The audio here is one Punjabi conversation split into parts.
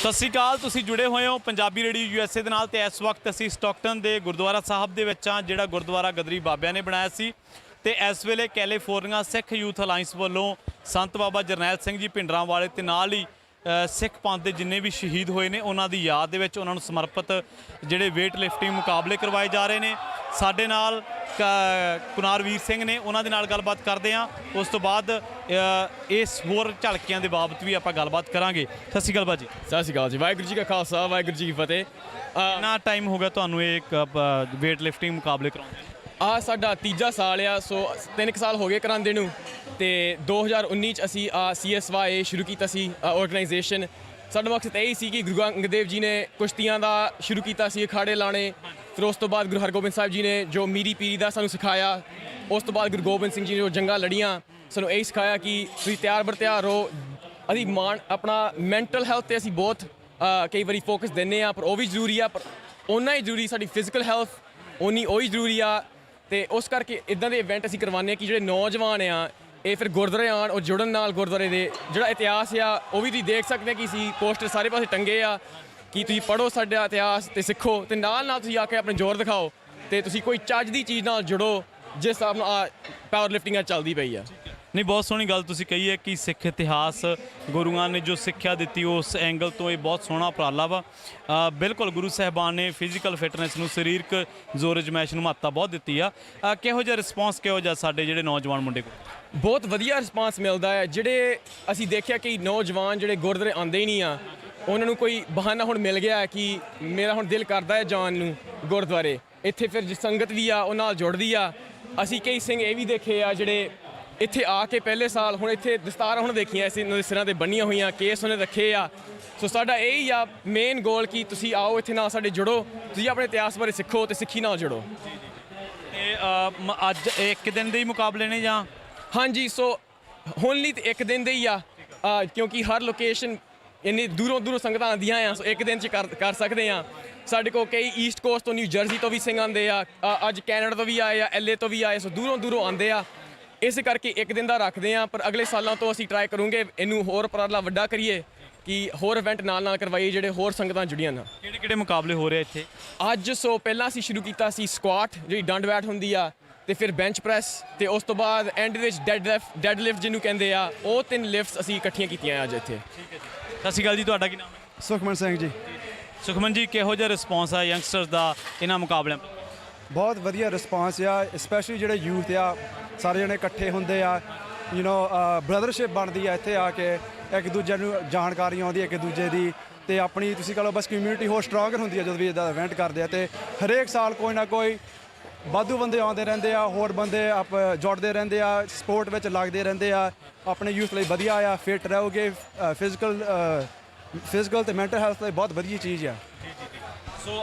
ਸਤਿ ਸ਼੍ਰੀ ਅਕਾਲ। ਤੁਸੀਂ ਜੁੜੇ ਹੋਏ ਹੋ ਪੰਜਾਬੀ ਰੇਡੀਓ USA ਦੇ ਨਾਲ ਤੇ ਇਸ ਵਕਤ ਅਸੀਂ ਸਟਾਕਟਨ ਦੇ ਗੁਰਦੁਆਰਾ ਸਾਹਿਬ ਦੇ ਵਿੱਚ ਹਾਂ, ਜਿਹੜਾ ਗੁਰਦੁਆਰਾ ਗਦਰੀ ਬਾਬਿਆਂ ਨੇ ਬਣਾਇਆ ਸੀ। ਤੇ ਇਸ ਵੇਲੇ ਕੈਲੀਫੋਰਨੀਆ ਸਿੱਖ ਯੂਥ ਅਲਾਇੰਸ ਵੱਲੋਂ ਸੰਤ ਬਾਬਾ ਜਰਨੈਲ ਸਿੰਘ ਜੀ ਭਿੰਡਰਾਂਵਾਲੇ ਤੇ ਨਾਲ ਹੀ ਸਿੱਖ ਪੰਥ ਦੇ ਜਿੰਨੇ ਵੀ ਸ਼ਹੀਦ ਹੋਏ ਨੇ ਉਹਨਾਂ ਦੀ ਯਾਦ ਦੇ ਵਿੱਚ ਉਹਨਾਂ ਨੂੰ ਸਮਰਪਿਤ ਜਿਹੜੇ ਵੇਟ ਲਿਫਟਿੰਗ ਮੁਕਾਬਲੇ ਕਰਵਾਏ ਜਾ ਰਹੇ ਨੇ। ਸਾਡੇ ਨਾਲ ਕੁਨਾਰਵੀਰ ਸਿੰਘ ਨੇ, ਉਹਨਾਂ ਦੇ ਨਾਲ ਗੱਲਬਾਤ ਕਰਦੇ ਹਾਂ। ਉਸ ਤੋਂ ਬਾਅਦ ਇਸ ਹੋਰ ਝਲਕੀਆਂ ਦੇ ਬਾਬਤ ਵੀ ਆਪਾਂ ਗੱਲਬਾਤ ਕਰਾਂਗੇ। ਸਤਿ ਸ਼੍ਰੀ ਅਕਾਲ ਭਾਜੀ। ਸਤਿ ਸ਼੍ਰੀ ਅਕਾਲ ਜੀ। ਵਾਹਿਗੁਰੂ ਜੀ ਕਾ ਖਾਲਸਾ, ਵਾਹਿਗੁਰੂ ਜੀ ਕੀ ਫਤਿਹ। ਕਿੰਨਾ ਟਾਈਮ ਹੋ ਗਿਆ ਤੁਹਾਨੂੰ ਇਹ ਵੇਟ ਲਿਫਟਿੰਗ ਮੁਕਾਬਲੇ ਕਰਾਉਂਦੇ? ਆਹ ਸਾਡਾ ਤੀਜਾ ਸਾਲ ਆ, ਸੋ 3 ਸਾਲ ਹੋ ਗਏ ਕਰਾਉਂਦੇ ਨੂੰ। ਤੇ 2019 ਚ ਅਸੀਂ CSY ਸ਼ੁਰੂ ਕੀਤਾ ਸੀ ਆਰਗੇਨਾਈਜੇਸ਼ਨ। ਸਾਡਾ ਮਕਸਦ ਇਹ ਸੀ ਕਿ ਗੁਰੂ ਅੰਗਦ ਦੇਵ ਜੀ ਨੇ ਕੁਸ਼ਤੀਆਂ ਦਾ ਸ਼ੁਰੂ ਕੀਤਾ ਸੀ, ਅਖਾੜੇ ਲਾਣੇ। ਫਿਰ ਉਸ ਤੋਂ ਬਾਅਦ ਗੁਰੂ ਹਰਗੋਬਿੰਦ ਸਾਹਿਬ ਜੀ ਨੇ ਜੋ ਮੀਰੀ ਪੀਰੀ ਦਾ ਸਾਨੂੰ ਸਿਖਾਇਆ। ਉਸ ਤੋਂ ਬਾਅਦ ਗੁਰੂ ਗੋਬਿੰਦ ਸਿੰਘ ਜੀ ਨੇ ਜੋ ਜੰਗਾਂ ਲੜੀਆਂ, ਸਾਨੂੰ ਇਹ ਸਿਖਾਇਆ ਕਿ ਤੁਸੀਂ ਤਿਆਰ ਬਰ ਤਿਆਰ ਰਹੋ। ਅਸੀਂ ਆਪਣਾ ਮੈਂਟਲ ਹੈਲਥ 'ਤੇ ਅਸੀਂ ਬਹੁਤ ਕਈ ਵਾਰੀ ਫੋਕਸ ਦਿੰਦੇ ਹਾਂ, ਪਰ ਉਹ ਵੀ ਜ਼ਰੂਰੀ ਆ। ਪਰ ਓਨਾ ਹੀ ਜ਼ਰੂਰੀ ਸਾਡੀ ਫਿਜ਼ੀਕਲ ਹੈਲਥ, ਓਨੀ ਉਹੀ ਜ਼ਰੂਰੀ ਆ। ਤੇ ਉਸ ਕਰਕੇ ਇੱਦਾਂ ਦੇ ਇਵੈਂਟ ਅਸੀਂ ਕਰਵਾਉਂਦੇ ਹਾਂ ਕਿ ਜਿਹੜੇ ਨੌਜਵਾਨ ਆ ਇਹ ਫਿਰ ਗੁਰਦੁਆਰੇ ਆਉਣ, ਉਹ ਜੁੜਨ ਨਾਲ ਗੁਰਦੁਆਰੇ ਦੇ ਜਿਹੜਾ ਇਤਿਹਾਸ ਆ ਉਹ ਵੀ ਤੁਸੀਂ ਦੇਖ ਸਕਦੇ ਆ ਕਿ ਅਸੀਂ ਪੋਸਟਰ ਸਾਰੇ ਪਾਸੇ ਟੰਗੇ ਆ ਕਿ ਤੁਸੀਂ ਪੜ੍ਹੋ ਸਾਡਾ ਇਤਿਹਾਸ ਤੇ ਸਿੱਖੋ, ਤੇ ਨਾਲ ਨਾਲ ਤੁਸੀਂ ਆ ਕੇ ਆਪਣੇ ਜ਼ੋਰ ਦਿਖਾਓ ਤੇ ਤੁਸੀਂ ਕੋਈ ਚੱਜ ਦੀ ਚੀਜ਼ ਨਾਲ ਜੁੜੋ ਜਿਸ ਹਿਸਾਬ ਨਾਲ ਪਾਵਰ ਲਿਫਟਿੰਗ ਚੱਲਦੀ ਪਈ ਆ। ਨਹੀਂ, ਬਹੁਤ ਸੋਹਣੀ ਗੱਲ ਤੁਸੀਂ ਕਹੀ ਹੈ ਕਿ ਸਿੱਖ ਇਤਿਹਾਸ ਗੁਰੂਆਂ ਨੇ ਜੋ ਸਿੱਖਿਆ ਦਿੱਤੀ ਉਸ ਐਂਗਲ ਤੋਂ ਇਹ ਬਹੁਤ ਸੋਹਣਾ ਉਪਰਾਲਾ ਵਾ। ਬਿਲਕੁਲ ਗੁਰੂ ਸਾਹਿਬਾਨ ਨੇ ਫਿਜ਼ੀਕਲ ਫਿਟਨੈਸ ਨੂੰ, ਸਰੀਰਕ ਜ਼ੋਰ ਅਜਮਾਇਸ਼ ਨੂੰ ਮਹੱਤਤਾ ਬਹੁਤ ਦਿੱਤੀ ਆ। ਕਿਹੋ ਜਿਹਾ ਰਿਸਪੌਂਸ, ਕਿਹੋ ਜਿਹਾ ਸਾਡੇ ਜਿਹੜੇ ਨੌਜਵਾਨ ਮੁੰਡੇ ਕੋਲ? ਬਹੁਤ ਵਧੀਆ ਰਿਸਪਾਂਸ ਮਿਲਦਾ ਹੈ। ਜਿਹੜੇ ਅਸੀਂ ਦੇਖਿਆ ਕਿ ਨੌਜਵਾਨ ਜਿਹੜੇ ਗੁਰਦੁਆਰੇ ਆਉਂਦੇ ਹੀ ਨਹੀਂ ਆ, ਉਹਨਾਂ ਨੂੰ ਕੋਈ ਬਹਾਨਾ ਹੁਣ ਮਿਲ ਗਿਆ ਹੈ ਕਿ ਮੇਰਾ ਹੁਣ ਦਿਲ ਕਰਦਾ ਹੈ ਜਾਣ ਨੂੰ ਗੁਰਦੁਆਰੇ। ਇੱਥੇ ਫਿਰ ਜਿਸ ਸੰਗਤ ਵੀ ਆ ਉਹ ਨਾਲ ਜੁੜਦੀ ਆ। ਅਸੀਂ ਕਈ ਸਿੰਘ ਇਹ ਵੀ ਦੇਖੇ ਆ ਜਿਹੜੇ ਇੱਥੇ ਆ ਕੇ ਪਹਿਲੇ ਸਾਲ ਹੁਣ ਇੱਥੇ ਦਸਤਾਰਾਂ ਹੁਣ ਦੇਖੀਆਂ ਅਸੀਂ ਇਹਨਾਂ ਦੇ ਸਿਰਾਂ 'ਤੇ ਬੰਨੀਆਂ ਹੋਈਆਂ, ਕੇਸ ਉਹਨੇ ਰੱਖੇ ਆ। ਸੋ ਸਾਡਾ ਇਹ ਹੀ ਆ ਮੇਨ ਗੋਲ ਕਿ ਤੁਸੀਂ ਆਓ ਇੱਥੇ ਨਾਲ ਸਾਡੇ ਜੁੜੋ, ਤੁਸੀਂ ਆਪਣੇ ਇਤਿਹਾਸ ਬਾਰੇ ਸਿੱਖੋ ਤੇ ਸਿੱਖੀ ਨਾਲ ਜੁੜੋ। ਤੇ ਅੱਜ ਇੱਕ ਦਿਨ ਦੇ ਹੀ ਮੁਕਾਬਲੇ ਨੇ ਜਾਂ? ਹਾਂਜੀ, ਸੋ ਹੁਣ ਲਈ ਤਾਂ ਇੱਕ ਦਿਨ ਦੇ ਹੀ ਆ, ਕਿਉਂਕਿ ਹਰ ਲੋਕੇਸ਼ਨ ਇੰਨੀ ਦੂਰੋਂ ਸੰਗਤਾਂ ਆਉਂਦੀਆਂ ਆ, ਸੋ ਇੱਕ ਦਿਨ 'ਚ ਕਰ ਸਕਦੇ ਆ। ਸਾਡੇ ਕੋਲ ਕਈ ਈਸਟ ਕੋਸਟ ਤੋਂ, ਨਿਊ ਜਰਸੀ ਤੋਂ ਵੀ ਸਿੰਘ ਆਉਂਦੇ ਆ, ਅੱਜ ਕੈਨੇਡਾ ਤੋਂ ਵੀ ਆਏ ਆ, LA ਤੋਂ ਵੀ ਆਏ, ਸੋ ਦੂਰੋਂ ਆਉਂਦੇ ਆ। ਇਸ ਕਰਕੇ ਇੱਕ ਦਿਨ ਦਾ ਰੱਖਦੇ ਆ, ਪਰ ਅਗਲੇ ਸਾਲਾਂ ਤੋਂ ਅਸੀਂ ਟਰਾਈ ਕਰੂੰਗੇ ਇਹਨੂੰ ਹੋਰ ਉਪਰਾਲਾ ਵੱਡਾ ਕਰੀਏ ਕਿ ਹੋਰ ਇਵੈਂਟ ਨਾਲ ਕਰਵਾਈਏ ਜਿਹੜੇ ਹੋਰ ਸੰਗਤਾਂ ਜੁੜੀਆਂ ਨਾ। ਕਿਹੜੇ ਮੁਕਾਬਲੇ ਹੋ ਰਹੇ ਇੱਥੇ ਅੱਜ? ਸੋ ਪਹਿਲਾਂ ਅਸੀਂ ਸ਼ੁਰੂ ਕੀਤਾ ਸੀ ਸਕੁਆਟ, ਜਿਹੜੀ ਡੰਡ ਬੈਠ ਹੁੰਦੀ ਆ, ਤੇ ਫਿਰ ਬੈਂਚ ਪ੍ਰੈਸ, ਤੇ ਉਸ ਤੋਂ ਬਾਅਦ ਐਂਡ ਵਿੱਚ ਡੈਡ ਲਿਫਟ ਜਿਹਨੂੰ ਕਹਿੰਦੇ ਆ, ਉਹ 3 ਲਿਫਟਸ ਅਸੀਂ ਇਕੱਠੀਆਂ ਕੀਤੀਆਂ ਅੱਜ ਇੱਥੇ। ਸਤਿ ਸ਼੍ਰੀ ਅਕਾਲ ਜੀ, ਤੁਹਾਡਾ ਕੀ ਨਾਮ ਹੈ? ਸੁਖਮਨ ਸਿੰਘ ਜੀ। ਸੁਖਮਨ ਜੀ, ਕਿਹੋ ਜਿਹਾ ਰਿਸਪੌਂਸ ਆ ਯੰਗਸਟਰਸ ਦਾ ਇਹਨਾਂ ਮੁਕਾਬਲਿਆਂ? ਬਹੁਤ ਵਧੀਆ ਰਿਸਪਾਂਸ ਆ, ਸਪੈਸ਼ਲੀ ਜਿਹੜੇ ਯੂਥ ਆ ਸਾਰੇ ਜਣੇ ਇਕੱਠੇ ਹੁੰਦੇ ਆ, ਬ੍ਰਦਰਸ਼ਿਪ ਬਣਦੀ ਆ ਇੱਥੇ ਆ ਕੇ, ਇੱਕ ਦੂਜੇ ਨੂੰ ਜਾਣਕਾਰੀ ਆਉਂਦੀ ਹੈ ਇੱਕ ਦੂਜੇ ਦੀ, ਤੇ ਆਪਣੀ ਤੁਸੀਂ ਕਹ ਲਓ ਬਸ ਕਮਿਊਨਿਟੀ ਹੋਰ ਸਟਰੋਂਗਰ ਹੁੰਦੀ ਹੈ ਜਦੋਂ ਵੀ ਇੱਦਾਂ ਇਵੈਂਟ ਕਰਦੇ ਆ। ਤੇ ਹਰੇਕ ਸਾਲ ਕੋਈ ਨਾ ਕੋਈ ਵਾਧੂ ਬੰਦੇ ਆਉਂਦੇ ਰਹਿੰਦੇ ਆ, ਹੋਰ ਬੰਦੇ ਜੁੜਦੇ ਰਹਿੰਦੇ ਆ, ਸਪੋਰਟ ਵਿੱਚ ਲੱਗਦੇ ਰਹਿੰਦੇ ਆ। ਆਪਣੇ ਯੂਥ ਲਈ ਵਧੀਆ ਆ, ਫਿਟ ਰਹੋਗੇ, ਫਿਜ਼ੀਕਲ ਤੇ ਮੈਂਟਲ ਹੈਲਥ ਲਈ ਬਹੁਤ ਵਧੀਆ ਚੀਜ਼ ਆ। ਸੋ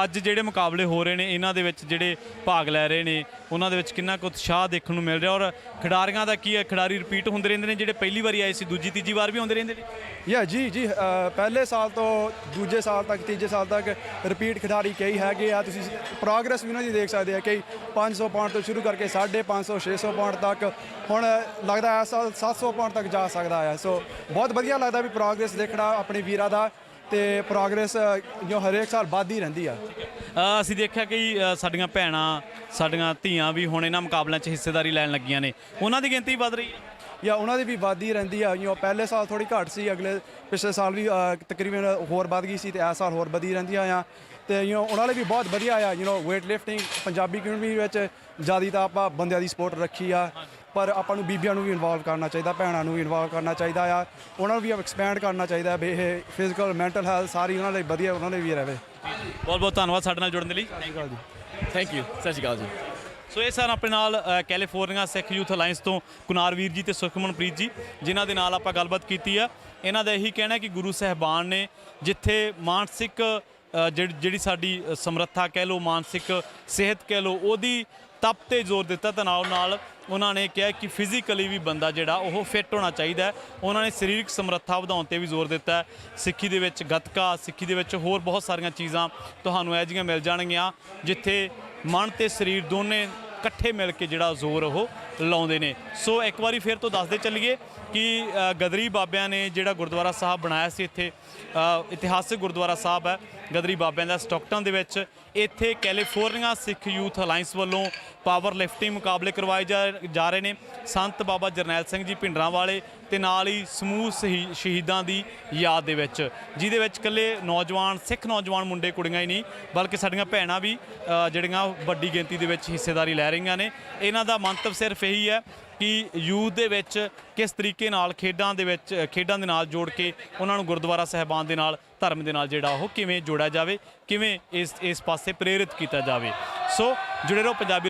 ਅੱਜ ਜਿਹੜੇ ਮੁਕਾਬਲੇ ਹੋ ਰਹੇ ਨੇ ਇਹਨਾਂ ਦੇ ਵਿੱਚ ਜਿਹੜੇ ਭਾਗ ਲੈ ਰਹੇ ਨੇ ਉਹਨਾਂ ਦੇ ਵਿੱਚ ਕਿੰਨਾ ਕੁ ਉਤਸ਼ਾਹ ਦੇਖਣ ਨੂੰ ਮਿਲ ਰਿਹਾ, ਔਰ ਖਿਡਾਰੀਆਂ ਦਾ ਕੀ ਹੈ? ਖਿਡਾਰੀ ਰਿਪੀਟ ਹੁੰਦੇ ਰਹਿੰਦੇ ਨੇ, ਜਿਹੜੇ ਪਹਿਲੀ ਵਾਰੀ ਆਏ ਸੀ ਦੂਜੀ ਤੀਜੀ ਵਾਰ ਵੀ ਆਉਂਦੇ ਰਹਿੰਦੇ ਨੇ? ਜੀ ਪਹਿਲੇ ਸਾਲ ਤੋਂ ਦੂਜੇ ਸਾਲ ਤੱਕ, ਤੀਜੇ ਸਾਲ ਤੱਕ ਰਿਪੀਟ ਖਿਡਾਰੀ ਕਈ ਹੈਗੇ ਆ। ਤੁਸੀਂ ਪ੍ਰੋਗਰੈਸ ਵੀ ਉਹਨਾਂ ਦੀ ਦੇਖ ਸਕਦੇ ਆ, ਕਈ 500 ਪਾਉਂਡ ਤੋਂ ਸ਼ੁਰੂ ਕਰਕੇ 550 600 ਪਾਉਂਡ ਤੱਕ, ਹੁਣ ਲੱਗਦਾ ਇਸ ਸਾਲ 700 ਪਾਉਂਡ ਤੱਕ ਜਾ ਸਕਦਾ ਆ। ਸੋ ਬਹੁਤ ਵਧੀਆ ਲੱਗਦਾ ਵੀ ਪ੍ਰੋਗਰੈਸ ਦੇਖਣਾ ਆਪਣੇ ਵੀਰਾਂ ਦਾ, ਤੇ ਪ੍ਰੋਗਰੈਸ ਜੋ ਹਰੇਕ ਸਾਲ ਵੱਧਦੀ ਰਹਿੰਦੀ ਆ। ਅਸੀਂ ਦੇਖਿਆ ਕਿ ਸਾਡੀਆਂ ਭੈਣਾਂ, ਸਾਡੀਆਂ ਧੀਆਂ ਵੀ ਹੁਣ ਇਹਨਾਂ ਮੁਕਾਬਲਿਆਂ 'ਚ ਹਿੱਸੇਦਾਰੀ ਲੈਣ ਲੱਗੀਆਂ ਨੇ, ਉਹਨਾਂ ਦੀ ਗਿਣਤੀ ਵੱਧ ਰਹੀ ਹੈ? ਉਹਨਾਂ ਦੀ ਵੀ ਵੱਧਦੀ ਰਹਿੰਦੀ ਆ। ਪਹਿਲੇ ਸਾਲ ਥੋੜ੍ਹੀ ਘੱਟ ਸੀ, ਪਿਛਲੇ ਸਾਲ ਵੀ ਤਕਰੀਬਨ ਹੋਰ ਵੱਧ ਗਈ ਸੀ, ਤੇ ਇਸ ਸਾਲ ਹੋਰ ਵਧੀ ਰਹਿੰਦੀਆਂ ਆ। ਤੇ ਉਹਨਾਂ ਲਈ ਵੀ ਬਹੁਤ ਵਧੀਆ ਆ। ਵੇਟ ਲਿਫਟਿੰਗ ਪੰਜਾਬੀ ਕਮਿਊਨਿਟੀ ਵਿੱਚ ਜ਼ਿਆਦਾ ਤਾਂ ਆਪਾਂ ਬੰਦਿਆਂ ਦੀ ਸਪੋਰਟ ਰੱਖੀ ਆ, ਪਰ ਆਪਾਂ ਨੂੰ ਬੀਬੀਆਂ ਨੂੰ ਵੀ ਇਨਵੋਲਵ ਕਰਨਾ ਚਾਹੀਦਾ, ਭੈਣਾਂ ਨੂੰ ਵੀ ਇਨਵੋਲਵ ਕਰਨਾ ਚਾਹੀਦਾ ਆ। ਉਹਨਾਂ ਨੂੰ ਵੀ ਐਕਸਪੈਂਡ ਕਰਨਾ ਚਾਹੀਦਾ ਵੀ ਇਹ ਫਿਜ਼ੀਕਲ ਮੈਂਟਲ ਹੈਲਥ ਸਾਰੀ ਉਹਨਾਂ ਲਈ ਵਧੀਆ, ਉਹਨਾਂ ਲਈ ਵੀ ਰਹੇ। ਬਹੁਤ ਬਹੁਤ ਧੰਨਵਾਦ ਸਾਡੇ ਨਾਲ ਜੁੜਨ ਦੇ ਲਈ। Thank you. ਸਤਿ ਸ਼੍ਰੀ ਅਕਾਲ ਜੀ। ਸੋ ਇਹ ਸਨ ਆਪਣੇ ਨਾਲ ਕੈਲੀਫੋਰਨੀਆ ਸਿੱਖ ਯੂਥ ਅਲਾਇੰਸ ਤੋਂ ਕੁਨਾਰਵੀਰ ਜੀ ਤੇ ਸੁਖਮਨਪ੍ਰੀਤ ਜੀ, ਜਿਨ੍ਹਾਂ ਦੇ ਨਾਲ ਆਪਾਂ ਗੱਲਬਾਤ ਕੀਤੀ ਆ। ਇਹਨਾਂ ਦਾ ਇਹੀ ਕਹਿਣਾ ਕਿ ਗੁਰੂ ਸਾਹਿਬਾਨ ਨੇ ਜਿੱਥੇ ਮਾਨਸਿਕ ਜਿਹੜੀ ਸਾਡੀ ਸਮਰੱਥਾ ਕਹਿ ਲਓ, ਮਾਨਸਿਕ ਸਿਹਤ ਕਹਿ ਲਓ, ਉਹਦੀ ਤਪ 'ਤੇ ਜ਼ੋਰ ਦਿੱਤਾ, ਤਾਂ ਨਾਲ ਉਹਨਾਂ ਨੇ ਕਿਹਾ ਕਿ ਫਿਜ਼ੀਕਲੀ ਵੀ ਬੰਦਾ ਜਿਹੜਾ ਉਹ ਫਿੱਟ ਹੋਣਾ ਚਾਹੀਦਾ। ਉਹਨਾਂ ਨੇ ਸਰੀਰਕ ਸਮਰੱਥਾ ਵਧਾਉਣ 'ਤੇ ਵੀ ਜ਼ੋਰ ਦਿੱਤਾ। ਸਿੱਖੀ ਦੇ ਵਿੱਚ ਗੱਤਕਾ, ਸਿੱਖੀ ਦੇ ਵਿੱਚ ਹੋਰ ਬਹੁਤ ਸਾਰੀਆਂ ਚੀਜ਼ਾਂ ਤੁਹਾਨੂੰ ਇਹੋ ਜਿਹੀਆਂ ਮਿਲ ਜਾਣਗੀਆਂ ਜਿੱਥੇ ਮਨ ਅਤੇ ਸਰੀਰ ਦੋਨੇ ਇਕੱਠੇ ਮਿਲ ਕੇ ਜਿਹੜਾ ਜ਼ੋਰ ਉਹ ਲਾਉਂਦੇ ਨੇ। ਸੋ ਇੱਕ ਵਾਰੀ ਫਿਰ ਤੋਂ ਦੱਸਦੇ ਚੱਲੀਏ ਕਿ ਗਦਰੀ ਬਾਬਿਆਂ ਨੇ ਜਿਹੜਾ ਗੁਰਦੁਆਰਾ ਸਾਹਿਬ ਬਣਾਇਆ ਸੀ ਇੱਥੇ, ਇਤਿਹਾਸਿਕ ਗੁਰਦੁਆਰਾ ਸਾਹਿਬ ਹੈ ਗਦਰੀ ਬਾਬਿਆਂ ਦਾ ਸਟਾਕਟਨ ਦੇ ਵਿੱਚ। ਇੱਥੇ ਕੈਲੀਫੋਰਨੀਆ ਸਿੱਖ ਯੂਥ ਅਲਾਈਅੰਸ ਵੱਲੋਂ ਪਾਵਰ ਲਿਫਟਿੰਗ ਮੁਕਾਬਲੇ ਕਰਵਾਏ ਜਾ ਰਹੇ ਨੇ। ਸੰਤ ਬਾਬਾ ਜਰਨੈਲ ਸਿੰਘ ਜੀ ਭਿੰਡਰਾਂਵਾਲੇ ਤੇ ਨਾਲ ਹੀ ਸਮੂਹ ਸ਼ਹੀਦਾਂ ਦੀ ਯਾਦ ਦੇ ਵਿੱਚ, ਜਿਹਦੇ ਵਿੱਚ ਇਕੱਲੇ ਨੌਜਵਾਨ ਸਿੱਖ ਨੌਜਵਾਨ ਮੁੰਡੇ ਕੁੜੀਆਂ ਹੀ ਨਹੀਂ ਬਲਕਿ ਸਾਡੀਆਂ ਭੈਣਾਂ ਵੀ ਜਿਹੜੀਆਂ ਵੱਡੀ ਗਿਣਤੀ ਦੇ ਵਿੱਚ ਹਿੱਸੇਦਾਰੀ ਲੈ ਰਹੀਆਂ ਨੇ। ਇਹਨਾਂ ਦਾ ਮੰਤਵ ਸਿਰਫ ਇਹੀ ਹੈ ਕਿ ਯੂਥ ਦੇ ਵਿੱਚ ਕਿਸ ਤਰੀਕੇ ਨਾਲ ਖੇਡਾਂ ਦੇ ਨਾਲ ਜੋੜ ਕੇ ਉਹਨਾਂ ਨੂੰ ਗੁਰਦੁਆਰਾ ਸਾਹਿਬਾਨ ਦੇ ਨਾਲ, ਧਰਮ ਦੇ ਨਾਲ ਜਿਹੜਾ ਉਹ ਕਿਵੇਂ ਜੋੜਿਆ ਜਾਵੇ, ਕਿਵੇਂ ਇਸ ਪਾਸੇ ਪ੍ਰੇਰਿਤ ਕੀਤਾ ਜਾਵੇ। ਸੋ ਜੁੜੇ ਰਹੋ ਪੰਜਾਬੀ